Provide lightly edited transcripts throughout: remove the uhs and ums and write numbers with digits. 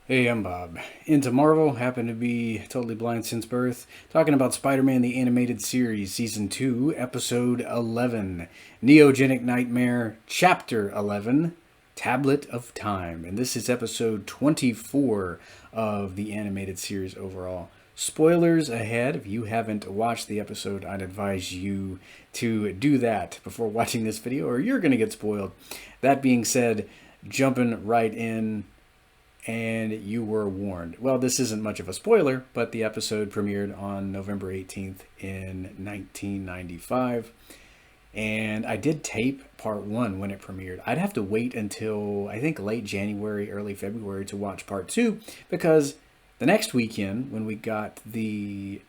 Hey, I'm Bob. Into Marvel, happen to be totally blind since birth. Talking about Spider Man the Animated Series, Season 2, Episode 11, Neogenic Nightmare, Chapter 11, Tablet of Time. And this is episode 24 of the animated series overall. Spoilers ahead. If you haven't watched the episode, I'd advise you to do that before watching this video, or you're going to get spoiled. That being said, jumping right in, and you were warned. Well, this isn't much of a spoiler, but the episode premiered on November 18th in 1995. And I did tape part one when it premiered. I'd have to wait until, I think, late January, early February to watch part two, because the next weekend, when we got the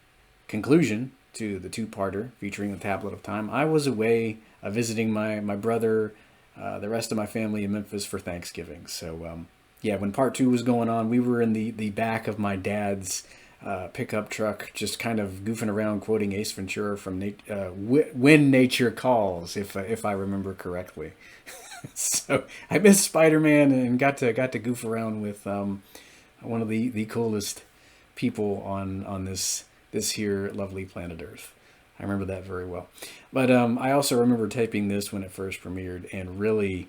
conclusion to the two-parter featuring the Tablet of Time, I was away visiting my brother, the rest of my family in Memphis for Thanksgiving. So, yeah, when part two was going on, we were in the back of my dad's pickup truck, just kind of goofing around, quoting Ace Ventura from "When Nature Calls," if I remember correctly. So I missed Spider-Man and got to goof around with one of the coolest people on this here lovely planet Earth. I remember that very well. But I also remember taping this when it first premiered and really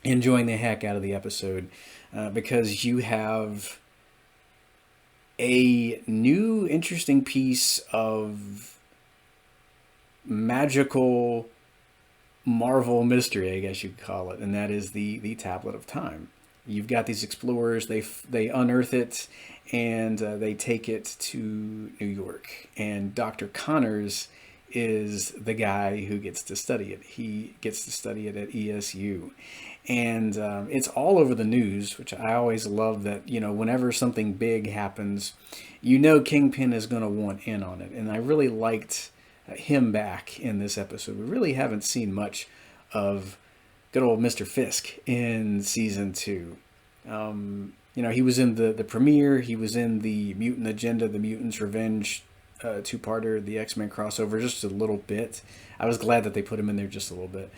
enjoying the heck out of the episode because you have a new interesting piece of magical Marvel mystery, I guess you could call it, and that is the Tablet of Time. You've got these explorers, they unearth it, and they take it to New York. And Dr. Connors is the guy who gets to study it. He gets to study it at ESU. And it's all over the news, which I always love that, whenever something big happens, Kingpin is going to want in on it. And I really liked him back in this episode. We really haven't seen much of good old Mr. Fisk in season two. He was in the premiere. He was in the Mutant Agenda, the Mutants' Revenge two-parter, the X-Men crossover, just a little bit. I was glad that they put him in there just a little bit.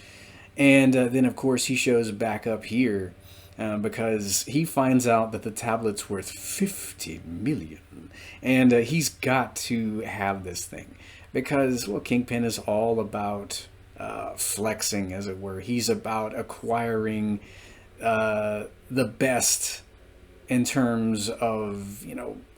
And then, of course, he shows back up here because he finds out that the tablet's worth 50 million. And he's got to have this thing because, well, Kingpin is all about flexing, as it were. He's about acquiring the best in terms of,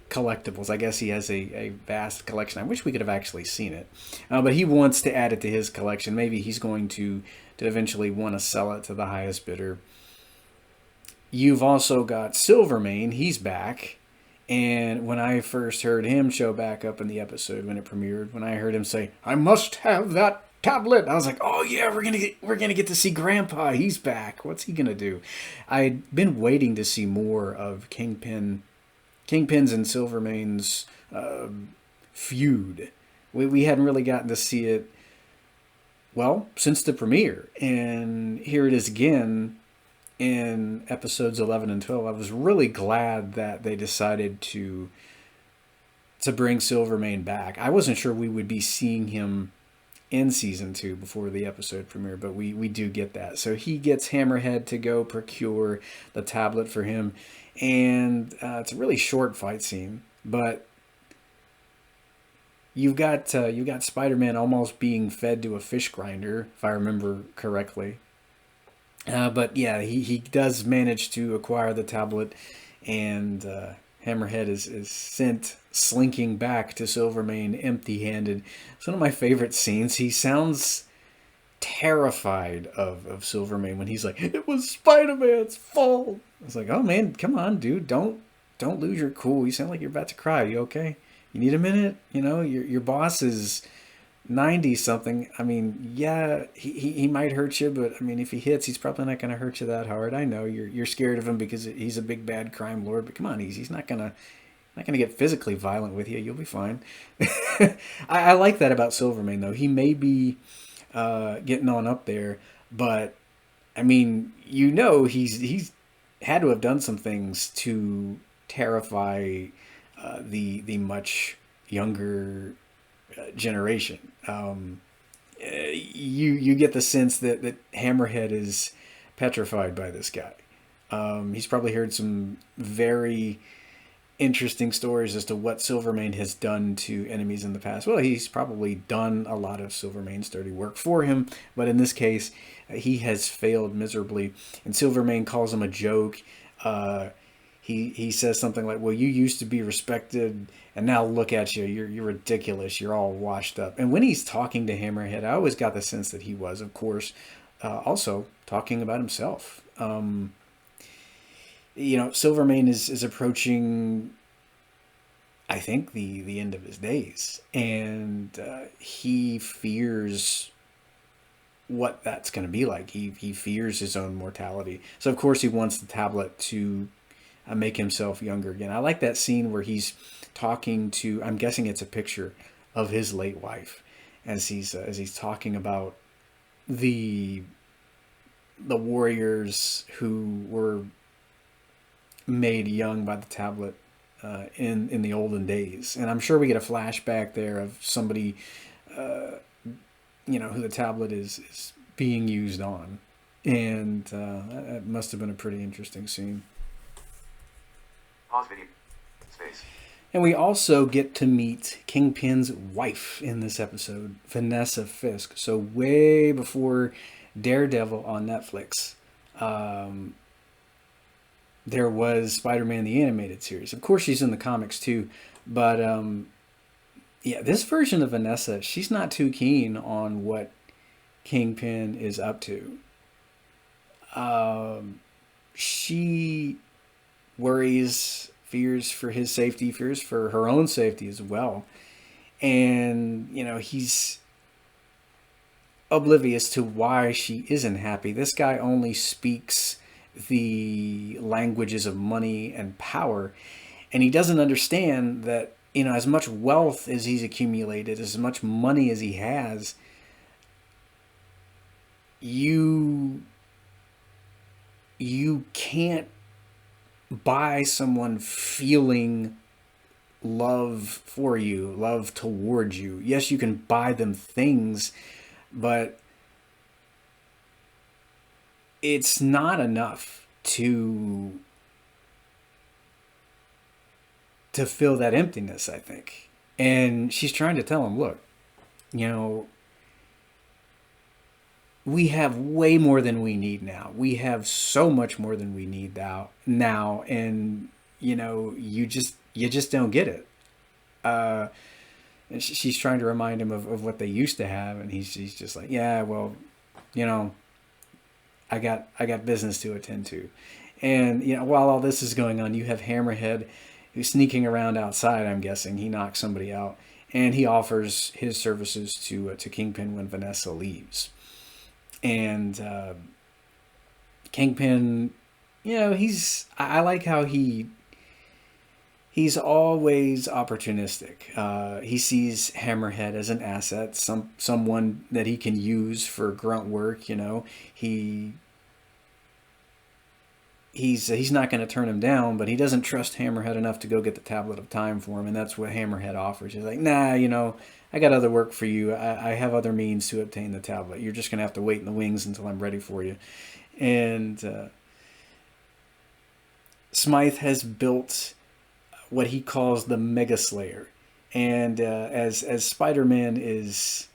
collectibles. I guess he has a vast collection. I wish we could have actually seen it. But he wants to add it to his collection. Maybe he's going to eventually want to sell it to the highest bidder. You've also got Silvermane. He's back. And when I first heard him show back up in the episode when it premiered, when I heard him say, "I must have that tablet," I was like, "Oh yeah, we're gonna get to see Grandpa. He's back. What's he gonna do?" I'd been waiting to see more of Kingpin's and Silvermane's feud. We hadn't really gotten to see it, well, since the premiere. And here it is again in episodes 11 and 12. I was really glad that they decided to bring Silvermane back. I wasn't sure we would be seeing him in season 2 before the episode premiere, but we do get that. So he gets Hammerhead to go procure the tablet for him. And it's a really short fight scene, but you've got Spider-Man almost being fed to a fish grinder, if I remember correctly. But yeah, he does manage to acquire the tablet, and Hammerhead is sent slinking back to Silvermane empty-handed. It's one of my favorite scenes. He sounds terrified of Silvermane when he's like, "It was Spider-Man's fault." It's like, oh man, come on, dude, don't lose your cool. You sound like you're about to cry. You okay? You need a minute? Your boss is 90 something. I mean, yeah, he might hurt you, but I mean, if he hits, he's probably not going to hurt you that hard. I know you're scared of him because he's a big bad crime lord, but come on, he's not gonna get physically violent with you. You'll be fine. I like that about Silvermane though. He may be getting on up there, but I mean, he's had to have done some things to terrify the much younger generation. You get the sense that Hammerhead is petrified by this guy. He's probably heard some very interesting stories as to what Silvermane has done to enemies in the past. Well, he's probably done a lot of Silvermane's dirty work for him, but in this case, he has failed miserably. And Silvermane calls him a joke. He says something like, "Well, you used to be respected, and now look at you. You're ridiculous. You're all washed up." And when he's talking to Hammerhead, I always got the sense that he was, of course, also talking about himself. Silvermane is approaching, I think, the end of his days, and he fears what that's going to be like. He fears his own mortality. So of course he wants the tablet to make himself younger again. I like that scene where he's talking to, I'm guessing it's a picture of his late wife, as he's talking about the warriors who were made young by the tablet in the olden days. And I'm sure we get a flashback there of somebody, who the tablet is being used on. And that must have been a pretty interesting scene. Pause video. Space. And we also get to meet Kingpin's wife in this episode, Vanessa Fisk. So way before Daredevil on Netflix, there was Spider-Man the Animated Series. Of course, she's in the comics too. But this version of Vanessa, she's not too keen on what Kingpin is up to. She worries, fears for his safety, fears for her own safety as well. And, he's oblivious to why she isn't happy. This guy only speaks the languages of money and power. And he doesn't understand that, as much wealth as he's accumulated, as much money as he has, you can't buy someone feeling love for you, love towards you. Yes, you can buy them things, but it's not enough to fill that emptiness, I think. And she's trying to tell him, look, we have way more than we need now. We have so much more than we need now, and you just don't get it. And she's trying to remind him of what they used to have, and he's just like, yeah, well, I got business to attend to. And while all this is going on, you have Hammerhead who's sneaking around outside. I'm guessing he knocks somebody out, and he offers his services to Kingpin when Vanessa leaves. And Kingpin, I like how he's always opportunistic. He sees Hammerhead as an asset, someone that he can use for grunt work. He's not going to turn him down, but he doesn't trust Hammerhead enough to go get the Tablet of Time for him, and that's what Hammerhead offers. He's like, nah, I got other work for you. I have other means to obtain the tablet. You're just going to have to wait in the wings until I'm ready for you. And Smythe has built what he calls the Mega Slayer. And as Spider-Man is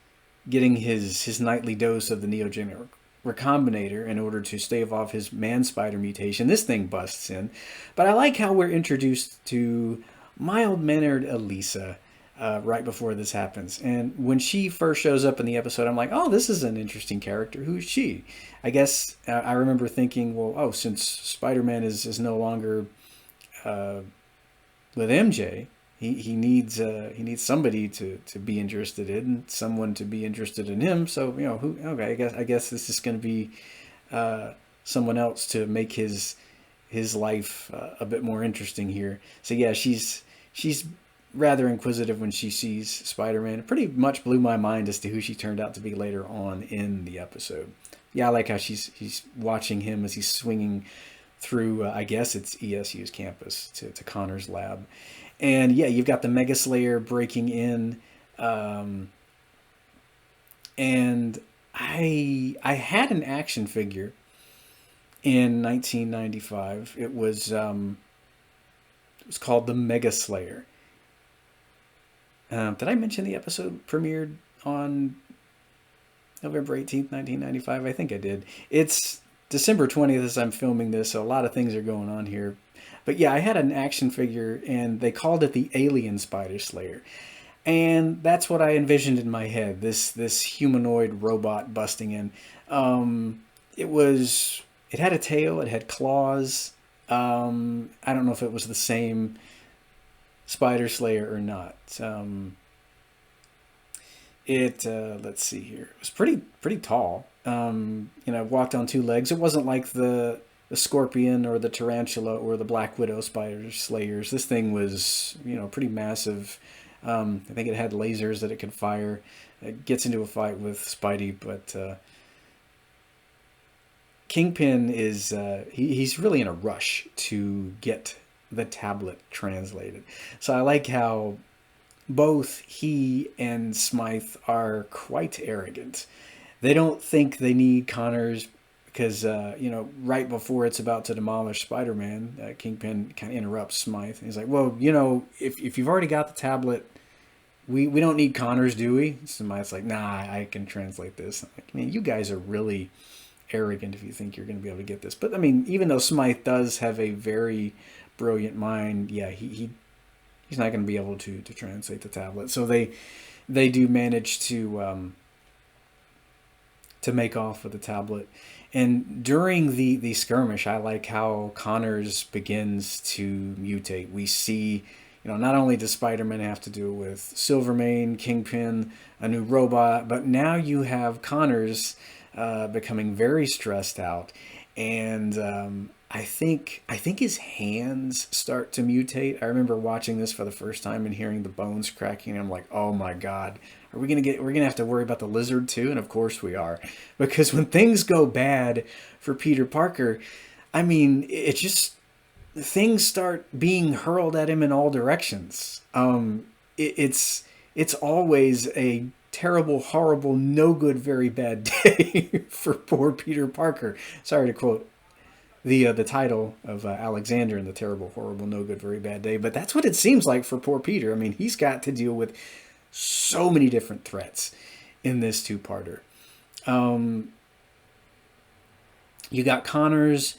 getting his nightly dose of the Neogenic Recombinator in order to stave off his Man-Spider mutation, this thing busts in. But I like how we're introduced to mild-mannered Elisa right before this happens. And when she first shows up in the episode, I'm like, oh, this is an interesting character. Who's she? I guess I remember thinking, well, since Spider-Man is no longer with MJ, he needs somebody to be interested in, someone to be interested in him. So who? Okay, I guess this is going to be someone else to make his life a bit more interesting here. So yeah, she's rather inquisitive when she sees Spider-Man. It pretty much blew my mind as to who she turned out to be later on in the episode. Yeah, I like how he's watching him as he's swinging through, I guess it's ESU's campus to Connor's lab. And yeah, you've got the Mega Slayer breaking in. And I had an action figure, in 1995. It was called the Mega Slayer. Did I mention the episode premiered on November 18th, 1995? I think I did. It's December 20th as I'm filming this, so a lot of things are going on here. But yeah, I had an action figure, and they called it the Alien Spider Slayer. And that's what I envisioned in my head, this humanoid robot busting in. It was... It had a tail, it had claws. I don't know if it was the same Spider Slayer or not. Let's see here. It was pretty tall. Walked on two legs. It wasn't like the scorpion or the tarantula or the Black Widow spider slayers. This thing was, pretty massive. I think it had lasers that it could fire. It gets into a fight with Spidey, but Kingpin is he's really in a rush to get the tablet translated. So I like how both he and Smythe are quite arrogant. They don't think they need Connors because, right before it's about to demolish Spider-Man, Kingpin kind of interrupts Smythe. He's like, well, if you've already got the tablet, we don't need Connors, do we? Smythe's like, nah, I can translate this. I'm like, man, you guys are really arrogant if you think you're going to be able to get this. But, I mean, even though Smythe does have a very brilliant mind, yeah, he's not going to be able to translate the tablet. So they do manage to make off with the tablet. And during the skirmish, I like how Connors begins to mutate. We see, not only does Spider-Man have to deal with Silvermane, Kingpin, a new robot, but now you have Connors becoming very stressed out. And I think his hands start to mutate. I remember watching this for the first time and hearing the bones cracking. And I'm like, oh my God, we're gonna have to worry about the lizard too? And of course we are, because when things go bad for Peter Parker, I mean, things start being hurled at him in all directions. It's always a terrible, horrible, no good, very bad day for poor Peter Parker. Sorry to quote the title of Alexander in The Terrible, Horrible, No Good, Very Bad Day. But that's what it seems like for poor Peter. I mean, he's got to deal with so many different threats in this two-parter. You got Connors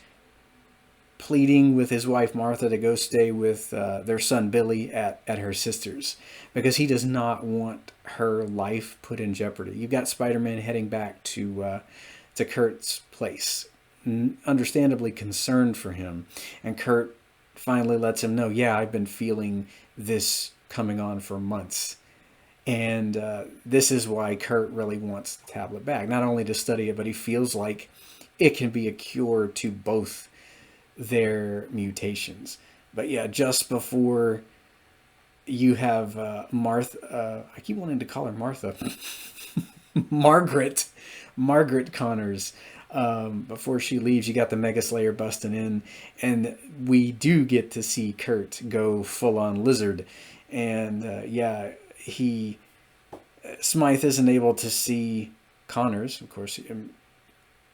pleading with his wife Martha to go stay with their son Billy at her sister's because he does not want her life put in jeopardy. You've got Spider-Man heading back to Kurt's place, understandably concerned for him, and Kurt finally lets him know, yeah, I've been feeling this coming on for months. And this is why Kurt really wants the tablet back. Not only to study it, but he feels like it can be a cure to both their mutations. But yeah, just before you have Martha, I keep wanting to call her Martha, Margaret Connors. Before she leaves, you got the Mega Slayer busting in, and we do get to see Kurt go full on lizard. And Smythe isn't able to see Connors. Of course,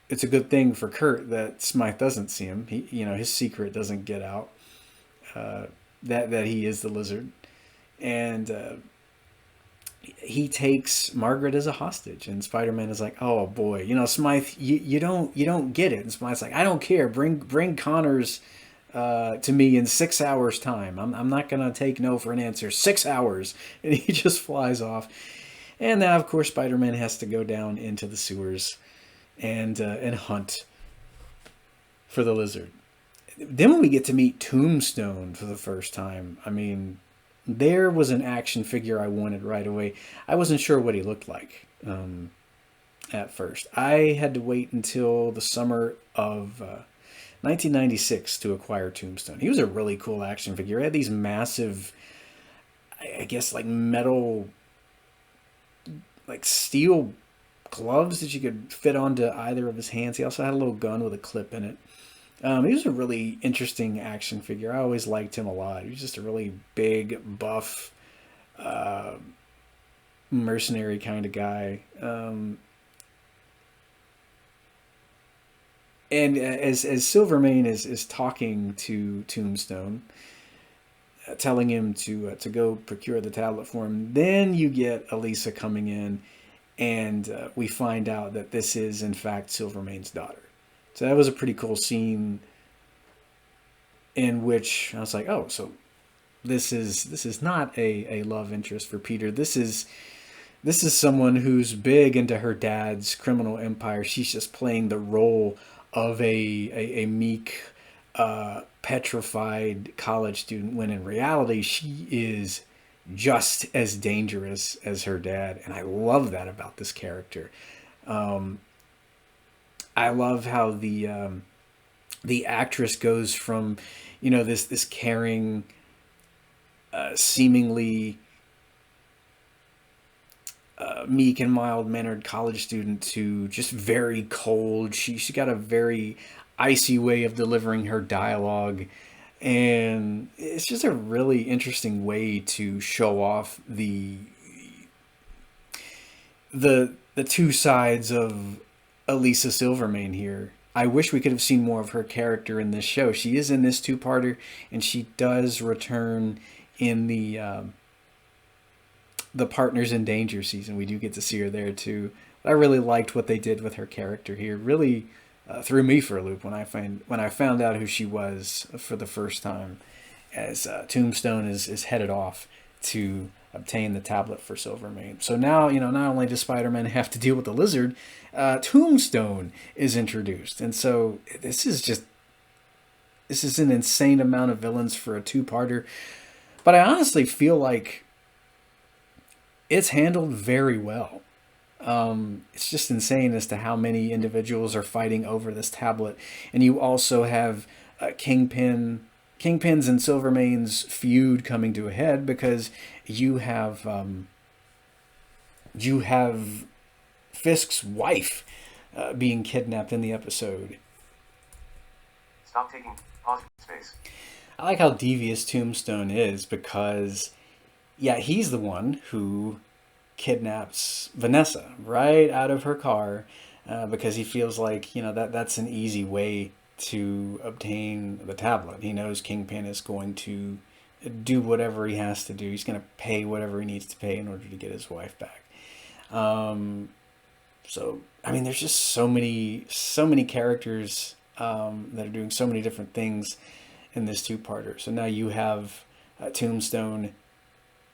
it's a good thing for Kurt that Smythe doesn't see him. His secret doesn't get out. That he is the lizard, and he takes Margaret as a hostage. And Spider-Man is like, "Oh boy, Smythe, you don't get it." And Smythe's like, "I don't care. Bring Connors to me in 6 hours time. I'm not gonna take no for an answer. 6 hours." And he just flies off. And now, of course, Spider-Man has to go down into the sewers and hunt for the lizard. Then when we get to meet Tombstone for the first time, I mean, there was an action figure I wanted right away. I wasn't sure what he looked like at first. I had to wait until the summer of 1996 to acquire Tombstone. He was a really cool action figure. He had these massive, I guess, like metal, like steel gloves that you could fit onto either of his hands. He also had a little gun with a clip in it. He was a really interesting action figure. I always liked him a lot. He was just a really big, buff, mercenary kind of guy. And as Silvermane is talking to Tombstone, telling him to go procure the tablet for him, then you get Elisa coming in, and we find out that this is in fact Silvermane's daughter. So that was a pretty cool scene, in which I was like, oh, so this is not a love interest for Peter. This is someone who's big into her dad's criminal empire. She's just playing the role of a meek, petrified college student, when in reality she is just as dangerous as her dad. And I love that about this character. I love how the actress goes from, this caring, seemingly meek and mild mannered college student to just very cold. She's got a very icy way of delivering her dialogue, and it's just a really interesting way to show off the two sides of Elisa Silvermane here. I wish we could have seen more of her character in this show. She is in this two-parter, and she does return in the Partners in Danger season. We do get to see her there too. But I really liked what they did with her character here. Really threw me for a loop when I found out who she was for the first time, as Tombstone is headed off to obtain the tablet for Silvermane. So now, not only does Spider-Man have to deal with the Lizard, Tombstone is introduced. And so this is an insane amount of villains for a two-parter. But I honestly feel like it's handled very well. It's just insane as to how many individuals are fighting over this tablet. And you also have Kingpin's and Silvermane's feud coming to a head, because you have Fisk's wife being kidnapped in the episode. Stop taking pause space. I like how devious Tombstone is, because, yeah, he's the one who kidnaps Vanessa right out of her car, because he feels like, that's an easy way to obtain the tablet. He knows Kingpin is going to do whatever he has to do. He's going to pay whatever he needs to pay in order to get his wife back. So, I mean, there's just so many characters that are doing so many different things in this two-parter. So now you have Tombstone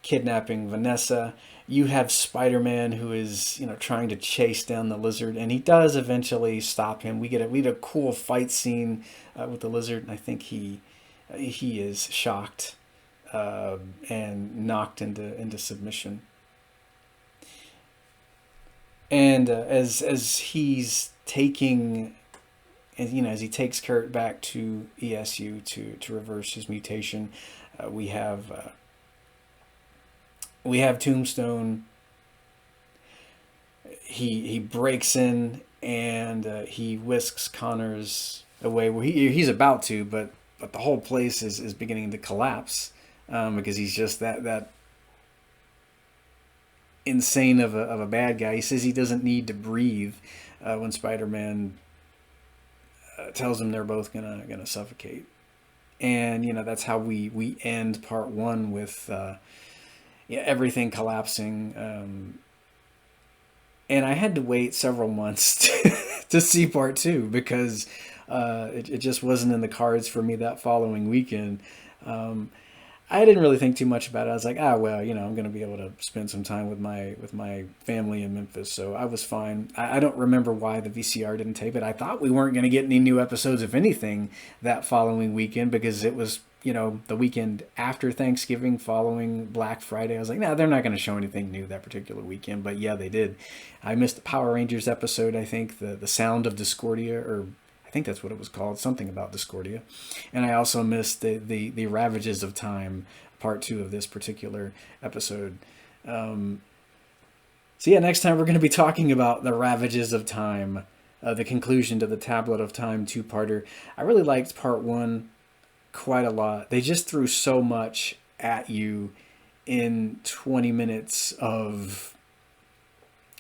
kidnapping Vanessa. You have Spider-Man, who is, trying to chase down the Lizard, and he does eventually stop him. We get a cool fight scene with the Lizard, and I think he is shocked and knocked into submission. And as he's taking, as he takes Kurt back to ESU to reverse his mutation, we have Tombstone. He breaks in, and he whisks Connors away. Well, he's about to, but the whole place is beginning to collapse, because he's just that insane of a bad guy. He says he doesn't need to breathe when Spider-Man tells him they're both gonna suffocate. And that's how we end part one, with everything collapsing. And I had to wait several months to see part two, because it just wasn't in the cards for me that following weekend. I didn't really think too much about it. I was like, well, I'm going to be able to spend some time with my family in Memphis, so I was fine. I don't remember why the VCR didn't tape it. I thought we weren't going to get any new episodes, if anything, that following weekend, because it was, the weekend after Thanksgiving, following Black Friday. I was like, they're not going to show anything new that particular weekend. But yeah, they did. I missed the Power Rangers episode, I think, the Sound of Discordia, or I think that's what it was called, something about Discordia. And I also missed the Ravages of Time, part 2 of this particular episode. So yeah, next time we're going to be talking about the Ravages of Time, the conclusion to the Tablet of Time two-parter. I really liked part 1 quite a lot. They just threw so much at you in 20 minutes of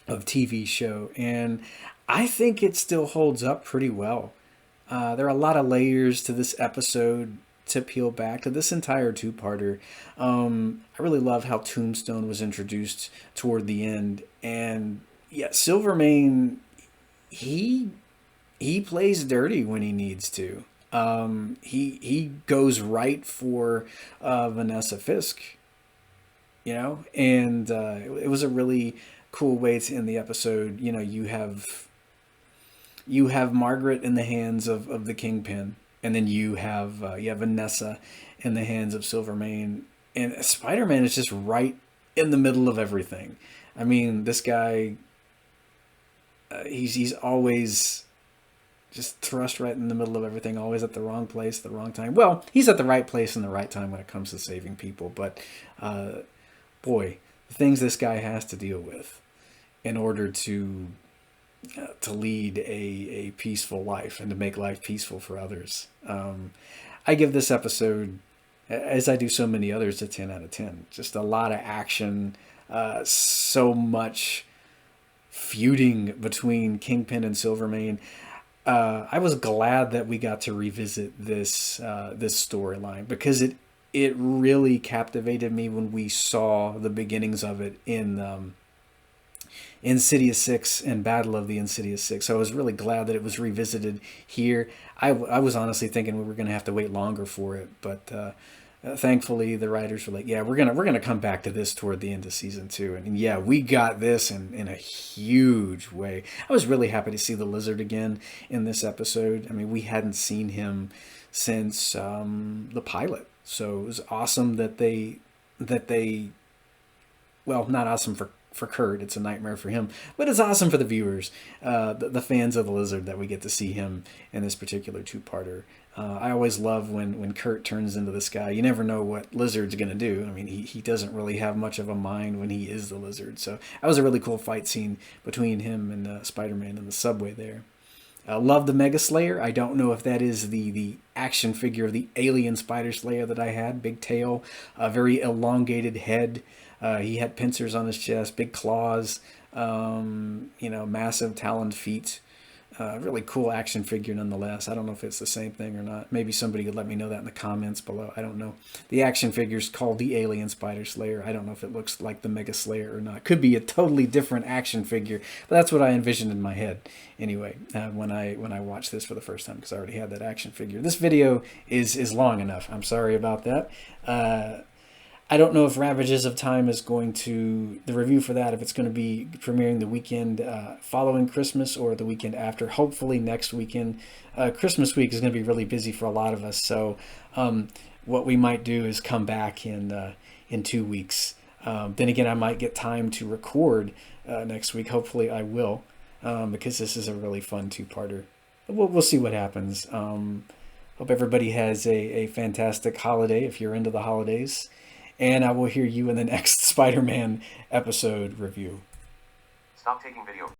TV show, and I think it still holds up pretty well. There are a lot of layers to this episode to peel back to this entire two-parter. I really love how Tombstone was introduced toward the end, and yeah, Silvermane, he he plays dirty when he needs to. He goes right for Vanessa Fisk, and it was a really cool way to end the episode. You have Margaret in the hands of the Kingpin, and then you have Vanessa in the hands of Silvermane, and Spider-Man is just right in the middle of everything. I mean, this guy, he's always just thrust right in the middle of everything, always at the wrong place, the wrong time. Well, he's at the right place and the right time when it comes to saving people, but boy, the things this guy has to deal with in order to lead a peaceful life and to make life peaceful for others. I give this episode, as I do so many others, a 10 out of 10. Just a lot of action, so much feuding between Kingpin and Silvermane. I was glad that we got to revisit this storyline because it really captivated me when we saw the beginnings of it in Insidious 6 and Battle of the Insidious 6. So I was really glad that it was revisited here. I was honestly thinking we were going to have to wait longer for it, but thankfully the writers were like, yeah, we're gonna come back to this toward the end of season 2, and yeah, we got this in a huge way. I was really happy to see the Lizard again in this episode. I mean, we hadn't seen him since the pilot, so it was awesome that they well, not awesome for Kurt, it's a nightmare for him, but it's awesome for the viewers, the fans of the Lizard, that we get to see him in this particular two-parter. I always love when Kurt turns into this guy. You never know what Lizard's going to do. I mean, he doesn't really have much of a mind when he is the Lizard. So that was a really cool fight scene between him and Spider-Man in the subway there. Love the Mega Slayer. I don't know if that is the action figure of the alien Spider Slayer that I had. Big tail, a very elongated head. He had pincers on his chest, big claws, massive taloned feet. Really cool action figure nonetheless. I don't know if it's the same thing or not. Maybe somebody could let me know that in the comments below. I don't know. The action figure's called the Alien Spider Slayer. I don't know if it looks like the Mega Slayer or not. Could be a totally different action figure, but that's what I envisioned in my head. Anyway, when I watched this for the first time, because I already had that action figure. This video is long enough. I'm sorry about that. I don't know if Ravages of Time is going to, the review for that, if it's going to be premiering the weekend following Christmas or the weekend after. Hopefully next weekend. Christmas week is going to be really busy for a lot of us. So what we might do is come back in 2 weeks. Then again, I might get time to record next week. Hopefully I will, because this is a really fun two-parter. We'll see what happens. Hope everybody has a fantastic holiday if you're into the holidays. And I will hear you in the next Spider-Man episode review. Stop taking video.